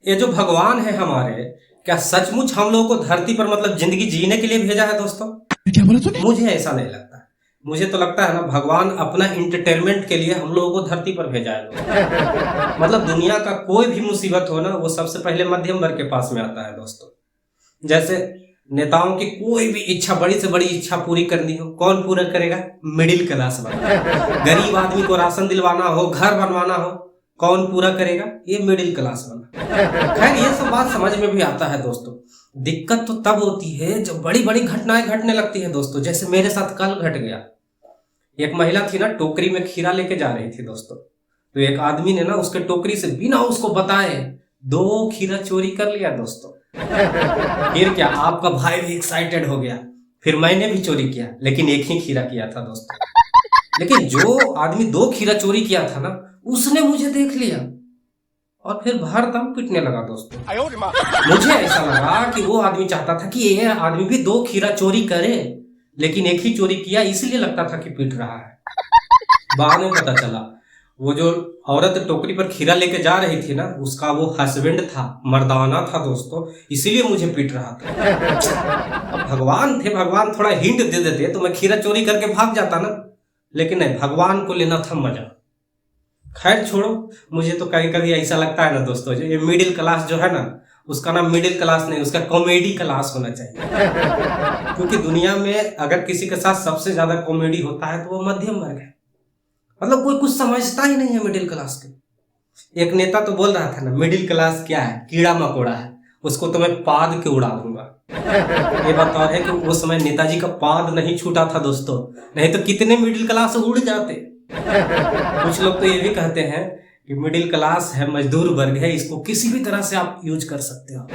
ये जो भगवान है हमारे, क्या सचमुच हम लोगों को धरती पर मतलब जिंदगी जीने के लिए भेजा है दोस्तों? क्या बोला तूने? मुझे ऐसा नहीं लगता। मुझे तो लगता है ना, भगवान अपना इंटरटेनमेंट के लिए हम लोगों को धरती पर भेजा है दोस्तों। मतलब दुनिया का कोई भी मुसीबत हो ना, वो सबसे पहले मध्यम वर्ग के पास में आता है दोस्तों। जैसे नेताओं की कोई भी इच्छा, बड़ी से बड़ी इच्छा पूरी करनी हो, कौन पूरा करेगा? मिडिल क्लास वाला। गरीब आदमी को राशन दिलवाना हो, घर बनवाना हो, कौन पूरा करेगा? ये मिडिल क्लास वाला। खैर, ये सब बात समझ में भी आता है दोस्तों। दिक्कत तो तब होती है जब बड़ी बड़ी घटनाएं घटने लगती है दोस्तों। जैसे मेरे साथ कल घट गया। एक महिला थी ना, टोकरी में खीरा लेके जा रही थी दोस्तों। तो एक आदमी ने ना उसके टोकरी से बिना उसको बताए 2 खीरा चोरी कर लिया दोस्तों। फिर क्या, आपका भाई भी एक्साइटेड हो गया। फिर मैंने भी चोरी किया, लेकिन एक ही खीरा किया था दोस्तों। लेकिन जो आदमी 2 खीरा चोरी किया था ना, उसने मुझे देख लिया और फिर भर दम पिटने लगा दोस्तों। मुझे ऐसा लगा कि वो आदमी चाहता था कि ये आदमी भी 2 खीरा चोरी करे, लेकिन एक ही चोरी किया, इसलिए लगता था कि पीट रहा है। बाद में पता चला वो जो औरत टोकरी पर खीरा लेके जा रही थी ना, उसका वो हस्बैंड था, मर्दाना था दोस्तों, इसीलिए मुझे पीट रहा था। अब भगवान थे, भगवान थोड़ा हिंट दे देते तो मैं खीरा चोरी करके भाग जाता ना, लेकिन नहीं, भगवान को लेना था मजा। खैर छोड़ो, मुझे तो कभी कभी ऐसा लगता है ना दोस्तों, जो ये मिडिल क्लास जो है ना, उसका नाम मिडिल क्लास नहीं, उसका कॉमेडी क्लास होना चाहिए। क्योंकि दुनिया में अगर किसी के साथ सबसे ज्यादा कॉमेडी होता है तो वो मध्यम वर्ग है। मतलब कोई कुछ समझता ही नहीं है मिडिल क्लास के। एक नेता तो बोल रहा था ना, मिडिल क्लास क्या है? कीड़ा मकोड़ा है, उसको तो मैं पाद के उड़ा दूंगा। ये बात और है कि उस समय नेताजी का पाद नहीं छूटा था दोस्तों, नहीं तो कितने मिडिल क्लास उड़ जाते। कुछ लोग तो ये भी कहते हैं कि मिडिल क्लास है, मजदूर वर्ग है, इसको किसी भी तरह से आप यूज कर सकते हो।